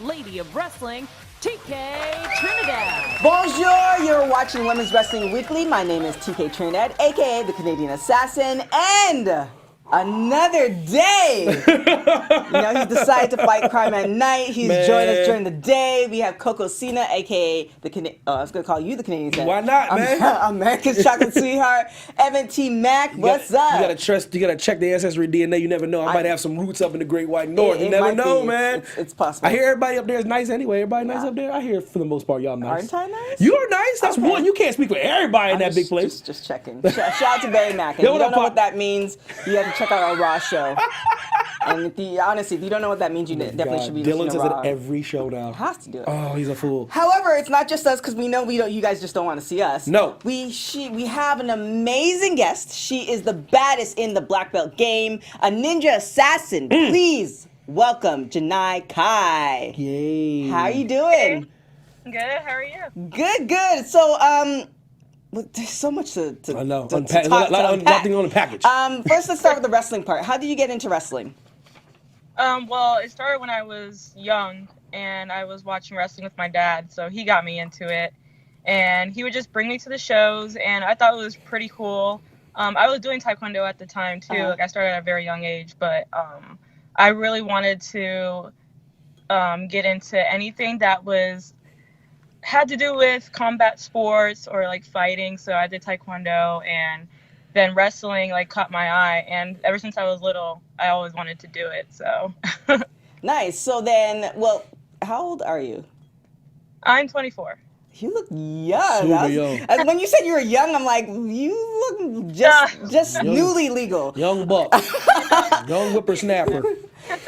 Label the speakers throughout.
Speaker 1: lady of wrestling, TK Trinidad.
Speaker 2: Bonjour, you're watching Women's Wrestling Weekly. My name is TK Trinidad, aka the Canadian Assassin, and another day. He's decided to fight crime at night. He's joined us during the day. We have Coco Cena, aka I was gonna call you the Canadian Assassin.
Speaker 3: Why not, man?
Speaker 2: America's chocolate sweetheart, Evan T. Mack. What's up?
Speaker 3: You gotta check the ancestry DNA. You never know. I might have some roots up in the Great White North. You never know, man.
Speaker 2: It's possible.
Speaker 3: I hear everybody up there is nice anyway. Everybody nice up there. I hear for the most part y'all nice.
Speaker 2: Aren't I nice?
Speaker 3: You're nice. That's
Speaker 2: Okay.
Speaker 3: one. You can't speak for everybody in that big place.
Speaker 2: Just checking. Shout out to Barry Mack. If you don't know what that means, you have to check out our Raw show. And honestly, if you don't know what that means, you definitely should be listening
Speaker 3: Dylan
Speaker 2: to
Speaker 3: says
Speaker 2: Raw.
Speaker 3: it every show now.
Speaker 2: Has to do it.
Speaker 3: Oh, he's a fool.
Speaker 2: However, it's not just us because we know you guys just don't want to see us.
Speaker 3: No.
Speaker 2: We have an amazing guest. She is the baddest in the black belt game, a ninja assassin. Please welcome Janai Kai.
Speaker 3: Yay.
Speaker 2: How are you doing?
Speaker 4: Good. How are you?
Speaker 2: Good. So well, there's so much to
Speaker 3: I know.
Speaker 2: to
Speaker 3: Unpack.
Speaker 2: talk- to
Speaker 3: Nothing
Speaker 2: unpack.
Speaker 3: on the package.
Speaker 2: First, let's start with the wrestling part. How did you get into wrestling?
Speaker 4: Well, it started when I was young, and I was watching wrestling with my dad, so he got me into it. And he would just bring me to the shows, and I thought it was pretty cool. I was doing Taekwondo at the time, too.
Speaker 2: Uh-huh.
Speaker 4: Like, I started at a very young age, but I really wanted to get into anything that had to do with combat sports or, like, fighting. So I did Taekwondo, and then wrestling, like, caught my eye. And ever since I was little, I always wanted to do it, so.
Speaker 2: Nice. So then, well, how old are you?
Speaker 4: I'm 24.
Speaker 2: You look young.
Speaker 3: Super young.
Speaker 2: When you said you were young, I'm like, you look just
Speaker 3: Young.
Speaker 2: newly legal.
Speaker 3: Young buck. Young whippersnapper.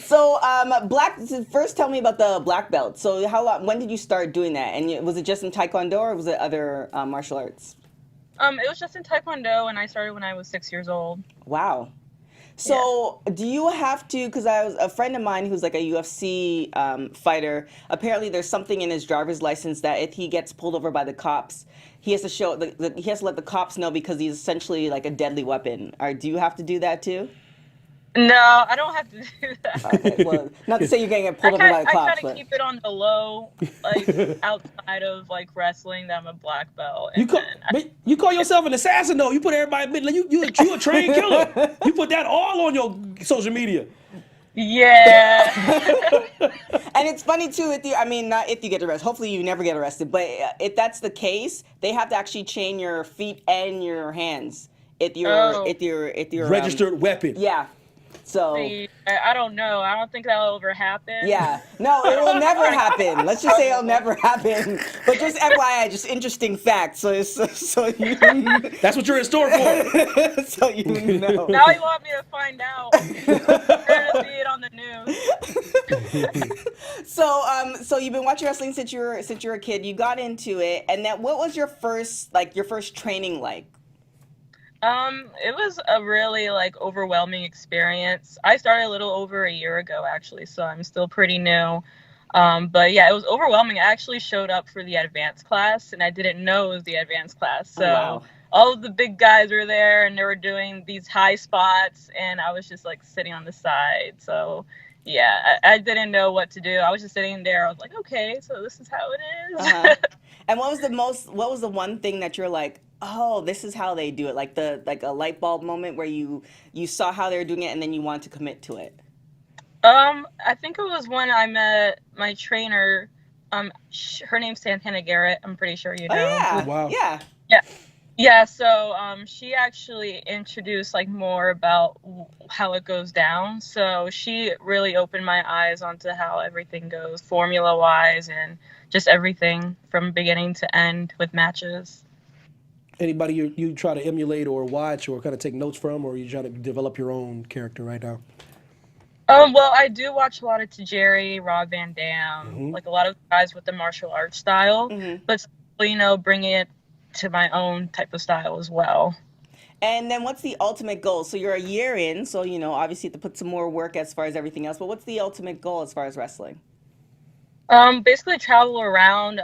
Speaker 2: So, first tell me about the black belt. So, when did you start doing that? And was it just in Taekwondo or was it other martial arts?
Speaker 4: It was just in Taekwondo, and I started when I was 6 years old.
Speaker 2: Wow. So, do you have to, because I was a friend of mine who's like a UFC fighter, apparently there's something in his driver's license that if he gets pulled over by the cops, he has to he has to let the cops know because he's essentially like a deadly weapon. Or do you have to do that too?
Speaker 4: No, I don't have to do that.
Speaker 2: Okay, well, not to say you're going to get pulled over by the
Speaker 4: I
Speaker 2: cops,
Speaker 4: try to
Speaker 2: but...
Speaker 4: keep it on the low, like, outside of, like, wrestling, that I'm a black belt.
Speaker 3: You call yourself an assassin, though. You put everybody, like, you a trained killer. You put that all on your social media.
Speaker 4: Yeah.
Speaker 2: And it's funny too not if you get arrested. Hopefully you never get arrested. But if that's the case, they have to actually chain your feet and your hands if you're
Speaker 3: Registered weapon.
Speaker 2: Yeah. So
Speaker 4: I don't know. I don't think that'll ever happen.
Speaker 2: yeah, no, it will never happen. Let's just say it'll never happen. But just FYI, just interesting facts. So you
Speaker 3: That's what you're in store for.
Speaker 2: so you know.
Speaker 4: Now you want me to find out. I'm gonna see it on the news.
Speaker 2: So you've been watching wrestling since you were a kid. You got into it, and then what was your first training like?
Speaker 4: It was a really, like, overwhelming experience. I started a little over a year ago, actually, so I'm still pretty new. But yeah, it was overwhelming. I actually showed up for the advanced class, and I didn't know it was the advanced class. So
Speaker 2: wow.
Speaker 4: All of the big guys were there, and they were doing these high spots, and I was just, like, sitting on the side. So yeah, I didn't know what to do. I was just sitting there. I was like, okay, so this is how it is.
Speaker 2: Uh-huh. And what was the one thing that you're like, oh, this is how they do it, like a light bulb moment where you saw how they were doing it and then you wanted to commit to it?
Speaker 4: I think it was when I met my trainer. Her name's Santana Garrett. I'm pretty sure you know.
Speaker 2: Oh yeah,
Speaker 3: Wow.
Speaker 4: Yeah. So she actually introduced, like, more about how it goes down. So she really opened my eyes onto how everything goes, formula wise, and just everything from beginning to end with matches.
Speaker 3: Anybody you try to emulate or watch or kind of take notes from, or you try to develop your own character right now?
Speaker 4: Well, I do watch a lot of Tajiri, Rob Van Dam, like a lot of guys with the martial arts style, but still, bringing it to my own type of style as well.
Speaker 2: And then what's the ultimate goal? So you're a year in, so obviously you have to put some more work as far as everything else, but what's the ultimate goal as far as wrestling?
Speaker 4: Basically travel around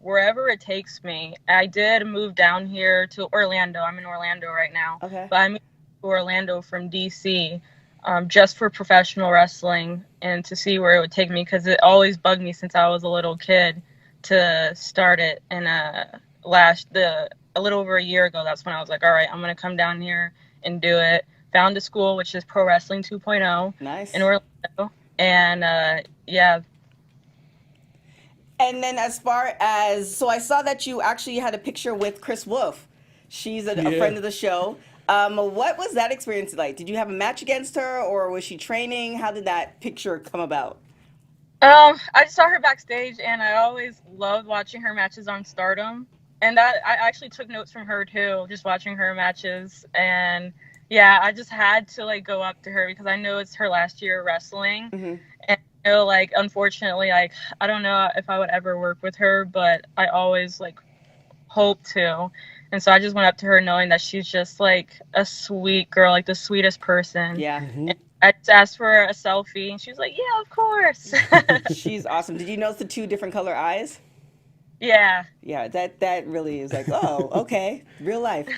Speaker 4: wherever it takes me. I did move down here to Orlando. I'm in Orlando right now.
Speaker 2: Okay.
Speaker 4: But I moved to Orlando from DC just for professional wrestling. and to see where it would take me, because it always bugged me since I was a little kid to start it. And a little over a year ago, that's when I was like, all right, I'm going to come down here and do it. Found a school, which is Pro Wrestling 2.0
Speaker 2: Nice.
Speaker 4: in Orlando. And yeah.
Speaker 2: And then as far as, so I saw that you actually had a picture with Chris Wolf. She's a friend of the show. What was that experience like? Did you have a match against her, or was she training? How did that picture come about?
Speaker 4: I just saw her backstage, and I always loved watching her matches on Stardom. And that I actually took notes from her too, just watching her matches. And yeah, I just had to like go up to her because I know it's her last year wrestling.
Speaker 2: Mm-hmm.
Speaker 4: And you know, like, unfortunately, like, I don't know if I would ever work with her, but I always like hope to. And so I just went up to her knowing that she's just like a sweet girl, like the sweetest person.
Speaker 2: Yeah.
Speaker 4: And I just asked for a selfie, and she was like, yeah, of course.
Speaker 2: She's awesome. Did you notice the two different color eyes?
Speaker 4: Yeah.
Speaker 2: Yeah, that really is like, oh, okay, real life.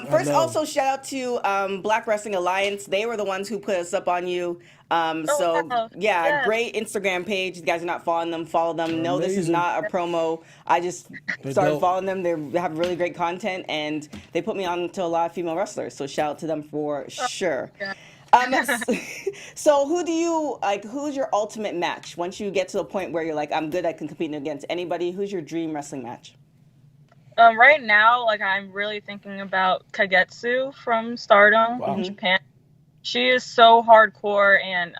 Speaker 2: First, also shout out to Black Wrestling Alliance. They were the ones who put us up on you.
Speaker 4: Wow.
Speaker 2: Yeah, great Instagram page. If you guys are not following them, follow them. No, this is
Speaker 3: Amazing.
Speaker 2: not a promo. I just
Speaker 3: They're
Speaker 2: started
Speaker 3: dope.
Speaker 2: following them. They have really great content, and they put me on to a lot of female wrestlers. So shout out to them for sure.
Speaker 4: Yeah.
Speaker 2: So who do you like? Who's your ultimate match? Once you get to the point where you're like, I'm good, I can compete against anybody. Who's your dream wrestling match?
Speaker 4: Right now, like, I'm really thinking about Kagetsu from Stardom in Japan. She is so hardcore, and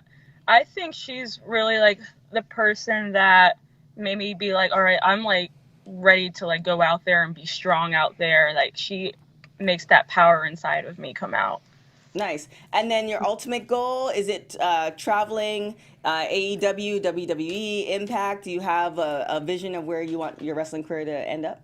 Speaker 4: I think she's really like the person that made me be like, all right, I'm like ready to like go out there and be strong out there. Like, she makes that power inside of me come out.
Speaker 2: Nice. And then your ultimate goal, is it traveling, AEW, WWE, Impact? Do you have a vision of where you want your wrestling career to end up?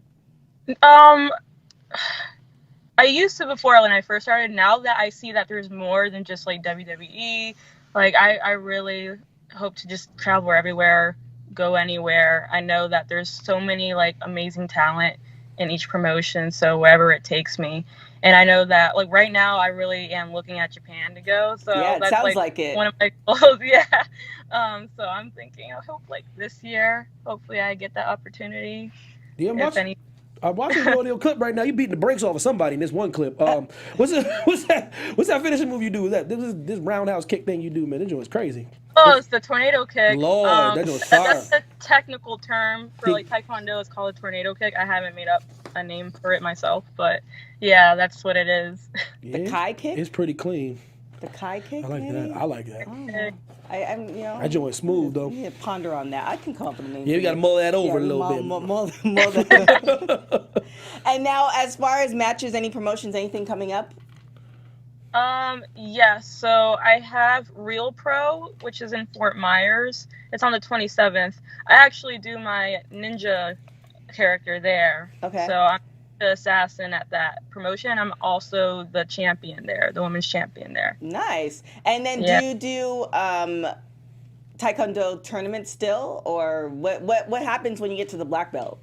Speaker 4: I used to before when I first started. Now that I see that there's more than just like WWE, like I really hope to just travel everywhere, go anywhere. I know that there's so many like amazing talent in each promotion, so wherever it takes me. And I know that like right now I really am looking at Japan to go. So
Speaker 2: Yeah, it
Speaker 4: that's
Speaker 2: sounds like it.
Speaker 4: one of my goals. Yeah. So I'm thinking, I hope like this year, hopefully I get that opportunity.
Speaker 3: Yeah, I'm watching your clip right now. You beating the brakes off of somebody in this one clip. What's that finishing move you do? This roundhouse kick thing you do, man? That joint is crazy.
Speaker 4: Oh, it's the tornado kick.
Speaker 3: Lord, that joint's fire.
Speaker 4: That's the technical term for like Taekwondo. It's called a tornado kick. I haven't made up a name for it myself, but yeah, that's what it is.
Speaker 3: Yeah,
Speaker 2: The Kai kick?
Speaker 3: It's pretty clean.
Speaker 2: The Kai kick?
Speaker 3: I like
Speaker 2: maybe?
Speaker 3: that. I like that.
Speaker 2: Oh, I'm, you know.
Speaker 3: That joint's smooth though.
Speaker 2: You need to ponder on that. I can come up with a name.
Speaker 3: Yeah, we got to mull that over a little bit.
Speaker 2: Mull that. And now, as far as matches, any promotions, anything coming up?
Speaker 4: Yeah, so I have Real Pro, which is in Fort Myers. It's on the 27th. I actually do my ninja character there.
Speaker 2: Okay.
Speaker 4: So I'm the assassin at that promotion. I'm also the champion there, the women's champion there.
Speaker 2: Nice. And then
Speaker 4: Yeah.
Speaker 2: do you do Taekwondo tournaments still, or what happens when you get to the black belt?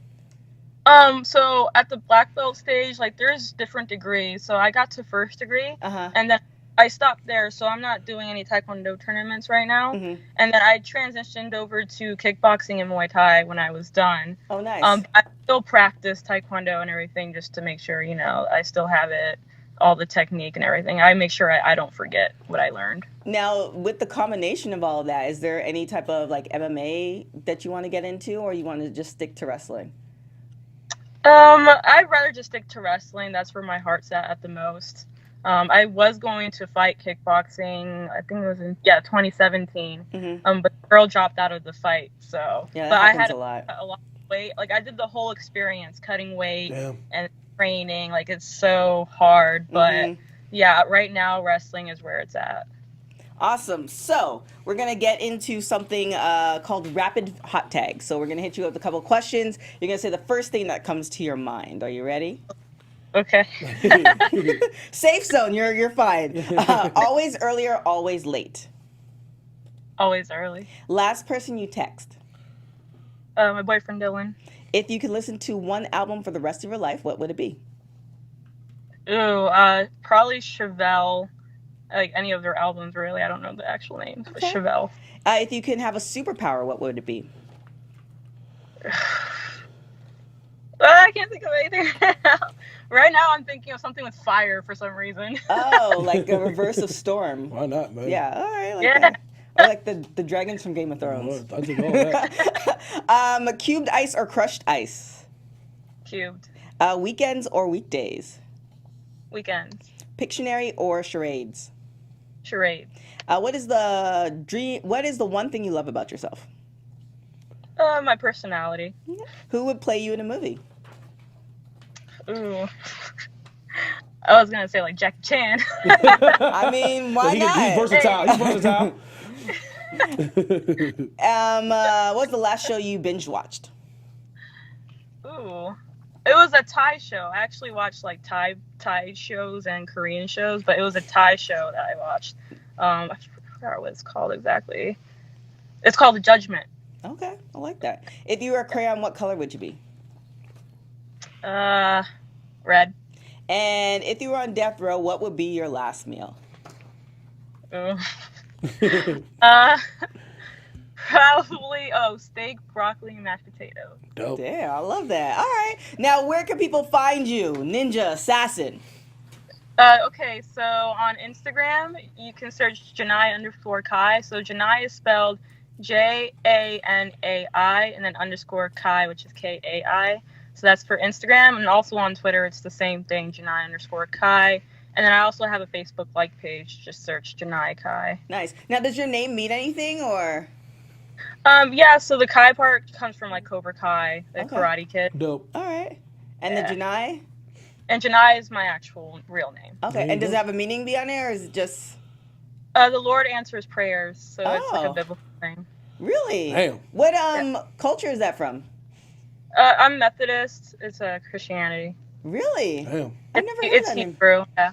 Speaker 4: So at the black belt stage, like there's different degrees. So I got to first degree, and then I stopped there. So I'm not doing any Taekwondo tournaments right now. And then I transitioned over to kickboxing and Muay Thai when I was done.
Speaker 2: Oh, nice.
Speaker 4: I still practice Taekwondo and everything just to make sure, you know, I still have it, all the technique and everything. I make sure I don't forget what I learned.
Speaker 2: Now, with the combination of all of that, is there any type of like MMA that you want to get into, or you want to just stick to wrestling?
Speaker 4: I'd rather just stick to wrestling. That's where my heart's at the most. I was going to fight kickboxing, I think it was in 2017. But the girl dropped out of the fight, so
Speaker 2: Yeah, that
Speaker 4: but I
Speaker 2: happens
Speaker 4: had
Speaker 2: a lot.
Speaker 4: a lot of weight. Like I did the whole experience, cutting weight
Speaker 3: Damn.
Speaker 4: and training. Like it's so hard, but yeah, right now wrestling is where it's at.
Speaker 2: Awesome. So we're going to get into something called rapid hot tag. So we're going to hit you with a couple of questions. You're going to say the first thing that comes to your mind. Are you ready?
Speaker 4: Okay.
Speaker 2: Safe zone. You're fine. Always early or always late?
Speaker 4: Always early.
Speaker 2: Last person you text?
Speaker 4: My boyfriend Dylan.
Speaker 2: If you could listen to one album for the rest of your life, what would it be?
Speaker 4: Ooh, probably Chevelle. like any of their albums really. I don't know the actual names, but
Speaker 2: Okay.
Speaker 4: Chevelle.
Speaker 2: If you can have a superpower, what would it be?
Speaker 4: I can't think of anything right now. I'm thinking of something with fire for some reason.
Speaker 2: Oh, like a reverse of Storm.
Speaker 3: Why not, man?
Speaker 2: Yeah, all right, I like
Speaker 4: Yeah.
Speaker 2: that. Or like the dragons from Game of Thrones.
Speaker 3: I think all that.
Speaker 2: Cubed ice or crushed ice?
Speaker 4: Cubed.
Speaker 2: Weekends or weekdays?
Speaker 4: Weekends.
Speaker 2: Pictionary or charades?
Speaker 4: Charade.
Speaker 2: What is the one thing you love about yourself?
Speaker 4: My personality.
Speaker 2: Who would play you in a movie?
Speaker 4: Ooh. I was gonna say like Jackie Chan.
Speaker 2: I mean, why
Speaker 3: He's
Speaker 2: not?
Speaker 3: versatile. He's versatile.
Speaker 2: What was the last show you binge watched?
Speaker 4: Ooh. It was a Thai show. I actually watched like Thai shows and Korean shows, but it was a Thai show that I watched. I forgot what it's called exactly. It's called The Judgment.
Speaker 2: Okay, I like that. If you were a crayon, what color would you be?
Speaker 4: Red.
Speaker 2: And if you were on death row, what would be your last meal?
Speaker 4: Ooh. Probably steak, broccoli, and mashed potatoes.
Speaker 3: Dope.
Speaker 2: Damn, I love that. All right. Now, where can people find you, Ninja Assassin?
Speaker 4: Okay, so on Instagram, you can search Janai_Kai. So Janai is spelled Janai and then _Kai, which is Kai. So that's for Instagram. And also on Twitter, it's the same thing, Janai_Kai. And then I also have a Facebook like page. Just search Janai Kai.
Speaker 2: Nice. Now, does your name mean anything, or?
Speaker 4: Yeah, so the Kai part comes from like Cobra Kai, the
Speaker 2: Okay.
Speaker 4: Karate Kid.
Speaker 3: Dope.
Speaker 2: All right. And
Speaker 4: Yeah.
Speaker 2: the Janai?
Speaker 4: And Janai is my actual real name.
Speaker 2: Okay.
Speaker 3: There you
Speaker 2: And does
Speaker 3: go.
Speaker 2: it have a meaning beyond it, or is it just?
Speaker 4: The Lord answers prayers, so it's like
Speaker 2: Oh.
Speaker 4: a biblical thing.
Speaker 2: Really?
Speaker 3: Damn.
Speaker 2: What culture is that from?
Speaker 4: I'm Methodist. It's Christianity.
Speaker 2: Really?
Speaker 3: Damn.
Speaker 2: I've never heard
Speaker 4: It's
Speaker 2: that name.
Speaker 4: Hebrew. Yeah.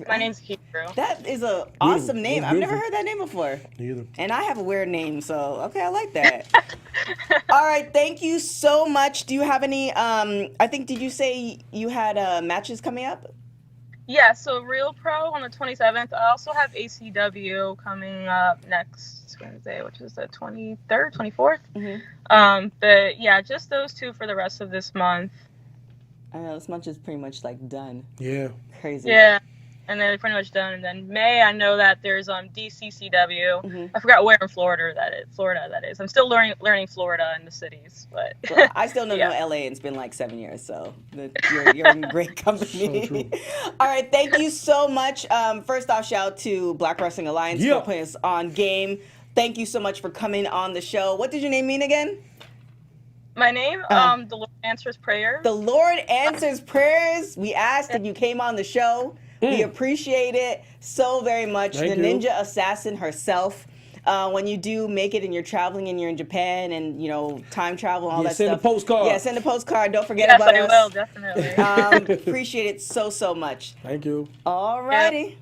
Speaker 4: My name's Hebrew.
Speaker 2: That is a awesome name. I've never
Speaker 3: beautiful.
Speaker 2: heard that name before.
Speaker 3: Neither.
Speaker 2: And I have a weird name, so okay, I like that. All right, thank you so much. Do you have any? I think did you say you had matches coming up?
Speaker 4: Yeah, so Real Pro on the 27th. I also have ACW coming up next Wednesday, which is the 23rd, 24th.
Speaker 2: Mm-hmm.
Speaker 4: But yeah, just those two for the rest of this month.
Speaker 2: I know this month is pretty much like done.
Speaker 3: Yeah.
Speaker 2: Crazy.
Speaker 4: Yeah. And then they're pretty much done. And then May, I know that there's DCCW.
Speaker 2: Mm-hmm.
Speaker 4: I forgot where in Florida that is. I'm still learning Florida and the cities, but
Speaker 2: Well, I still don't
Speaker 4: Yeah.
Speaker 2: know LA, and it's been like 7 years, so you're in great company.
Speaker 3: So true.
Speaker 2: All right, thank you so much. First off, shout out to Black Wrestling Alliance
Speaker 3: Yeah.
Speaker 2: for putting us on game. Thank you so much for coming on the show. What did your name mean again?
Speaker 4: my name, the Lord answers prayer.
Speaker 2: The Lord answers prayers. We asked and you came on the show. We appreciate it so very much.
Speaker 3: Thank
Speaker 2: the
Speaker 3: you.
Speaker 2: Ninja Assassin herself. When you do make it and you're traveling and you're in Japan and, time travel and all that
Speaker 3: send
Speaker 2: stuff.
Speaker 3: a postcard.
Speaker 2: Yeah, send a postcard. Don't forget
Speaker 4: Yes,
Speaker 2: about
Speaker 4: I
Speaker 2: us.
Speaker 4: will, definitely.
Speaker 2: Appreciate it so much.
Speaker 3: Thank you.
Speaker 2: All righty.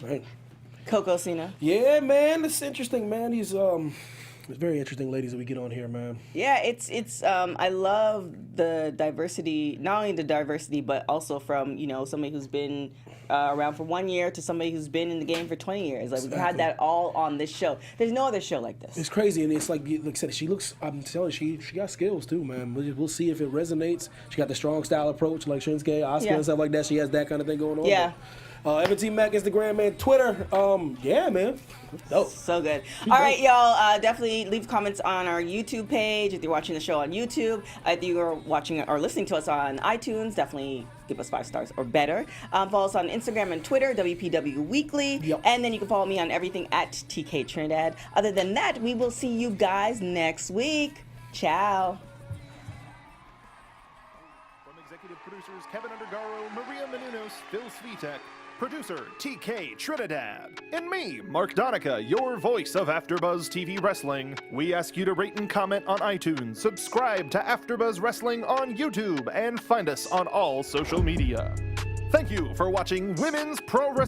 Speaker 3: Right.
Speaker 2: Coco Cena.
Speaker 3: Yeah, man. It's interesting, man. These it's very interesting ladies that we get on here, man.
Speaker 2: Yeah, it's I love the diversity, not only the diversity, but also from, somebody who's been around for 1 year to somebody who's been in the game for 20 years. Like, we've had
Speaker 3: Exactly.
Speaker 2: that all on this show. There's no other show like this.
Speaker 3: It's crazy, and it's like I said, she looks. I'm telling you, she got skills too, man. We'll see if it resonates. She got the strong style approach, like Shinsuke, Asuka,
Speaker 2: Yeah.
Speaker 3: and stuff like that. She has that kind of thing going on.
Speaker 2: Yeah.
Speaker 3: Evan T. Mack, Instagram, man, Twitter. Yeah, man. Dope.
Speaker 2: So good. All right, y'all. Definitely leave comments on our YouTube page if you're watching the show on YouTube. If you are watching or listening to us on iTunes, definitely give us 5 stars or better. Follow us on Instagram and Twitter, WPW Weekly.
Speaker 3: Yep.
Speaker 2: And then you can follow me on everything at TK Trinidad. Other than that, we will see you guys next week. Ciao.
Speaker 5: From executive producers Kevin Undergaro, Maria Menounos, Phil Svitek, producer TK Trinidad, and me, Mark Donica, your voice of AfterBuzz TV Wrestling. We ask you to rate and comment on iTunes, subscribe to AfterBuzz Wrestling on YouTube, and find us on all social media. Thank you for watching Women's Pro Wrestling.